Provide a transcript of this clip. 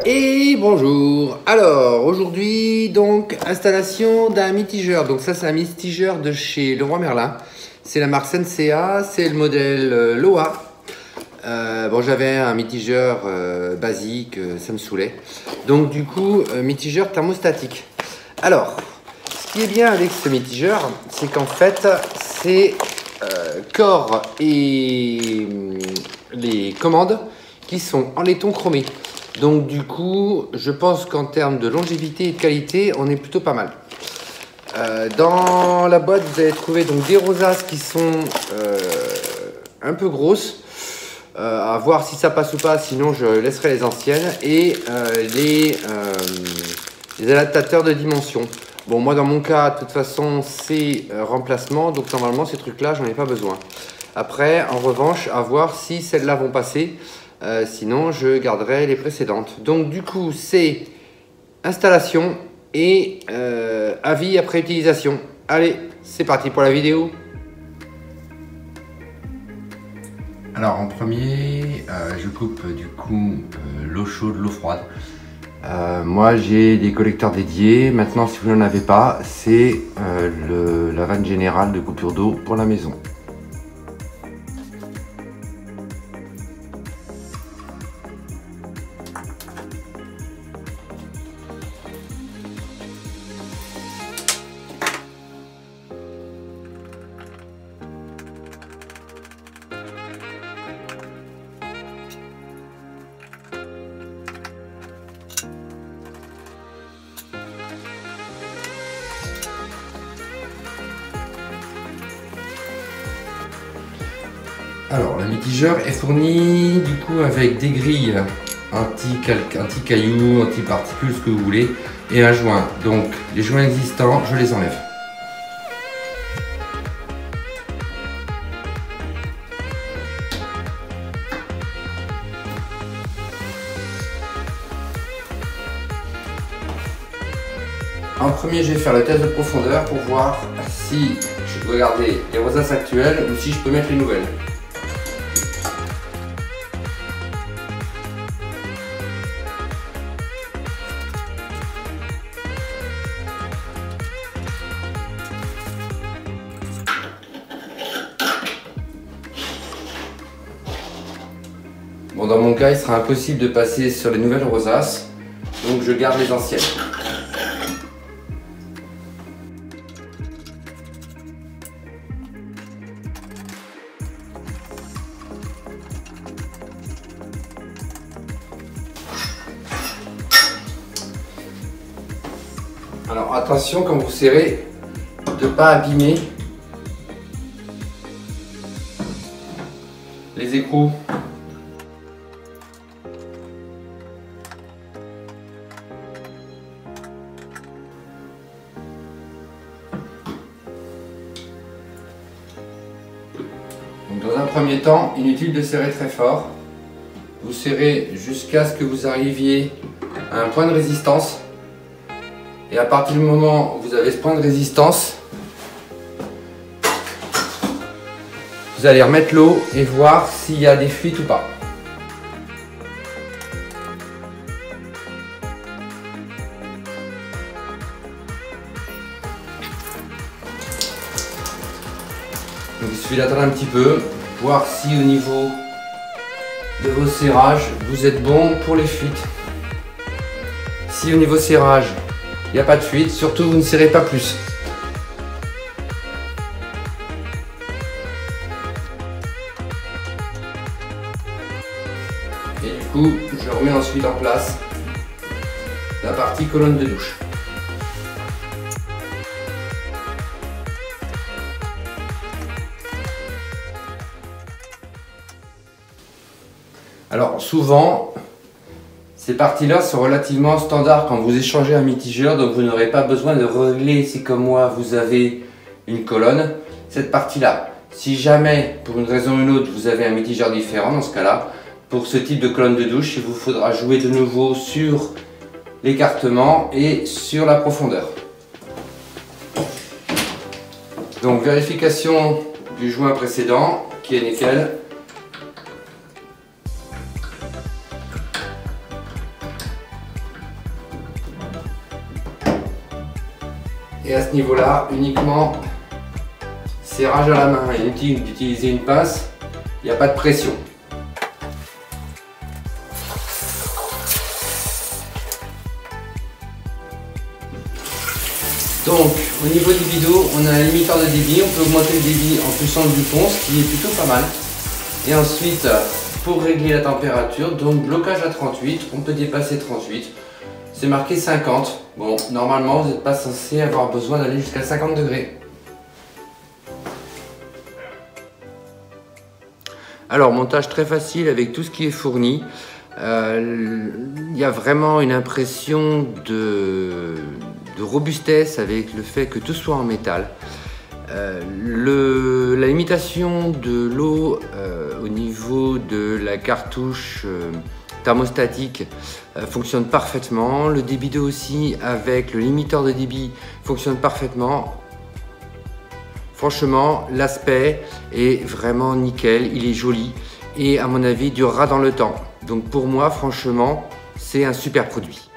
Et bonjour. Alors aujourd'hui donc installation d'un mitigeur. Donc ça c'est un mitigeur de chez Leroy Merlin. C'est la marque Sensea, c'est le modèle Loa. Bon, j'avais un mitigeur basique, ça me saoulait. Donc du coup mitigeur thermostatique. Alors ce qui est bien avec ce mitigeur, c'est qu'en fait c'est corps et les commandes qui sont en laiton chromé. Donc du coup, je pense qu'en termes de longévité et de qualité, on est plutôt pas mal. Dans la boîte, vous allez trouver donc des rosaces qui sont un peu grosses. À voir si ça passe ou pas, sinon je laisserai les anciennes. Et les adaptateurs de dimension. Bon, moi dans mon cas, de toute façon, c'est remplacement. Donc normalement, ces trucs-là, j'en ai pas besoin. Après, en revanche, à voir si celles-là vont passer. Sinon, je garderai les précédentes. Donc, du coup, c'est installation et avis après utilisation. Allez, c'est parti pour la vidéo. Alors, en premier, je coupe du coup l'eau chaude, l'eau froide. Moi, j'ai des collecteurs dédiés. Maintenant, si vous n'en avez pas, c'est la vanne générale de coupure d'eau pour la maison. Alors, le mitigeur est fourni du coup avec des grilles anti-cailloux, anti-particules, ce que vous voulez, et un joint. Donc, les joints existants, je les enlève. En premier, je vais faire le test de profondeur pour voir si je dois garder les rosaces actuelles ou si je peux mettre les nouvelles. Bon, dans mon cas, il sera impossible de passer sur les nouvelles rosaces, donc je garde les anciennes. Alors attention quand vous serrez de ne pas abîmer les écrous. Donc dans un premier temps, inutile de serrer très fort. Vous serrez jusqu'à ce que vous arriviez à un point de résistance. Et à partir du moment où vous avez ce point de résistance, vous allez remettre l'eau et voir s'il y a des fuites ou pas. Donc il suffit d'attendre un petit peu, voir si au niveau de vos serrages, vous êtes bon pour les fuites. Si au niveau serrage, il n'y a pas de fuite, surtout vous ne serrez pas plus. Et du coup, je remets ensuite en place la partie colonne de douche. Alors souvent, ces parties-là sont relativement standards quand vous échangez un mitigeur, donc vous n'aurez pas besoin de régler si comme moi vous avez une colonne. Cette partie-là, si jamais pour une raison ou une autre vous avez un mitigeur différent, dans ce cas-là, pour ce type de colonne de douche, il vous faudra jouer de nouveau sur l'écartement et sur la profondeur. Donc vérification du joint précédent qui est nickel. Et à ce niveau-là, uniquement serrage à la main. Inutile d'utiliser une pince, il n'y a pas de pression. Donc au niveau du bidon, on a un limiteur de débit, on peut augmenter le débit en poussant le bouton, ce qui est plutôt pas mal. Et ensuite, pour régler la température, donc blocage à 38, on peut dépasser 38. C'est marqué 50. Bon, normalement, vous n'êtes pas censé avoir besoin d'aller jusqu'à 50 degrés. Alors, montage très facile avec tout ce qui est fourni. Il y a vraiment une impression de robustesse avec le fait que tout soit en métal. La limitation de l'eau au niveau de la cartouche thermostatique fonctionne parfaitement. Le débit d'eau aussi avec le limiteur de débit fonctionne parfaitement. Franchement, l'aspect est vraiment nickel, il est joli et à mon avis durera dans le temps. Donc pour moi, franchement, c'est un super produit.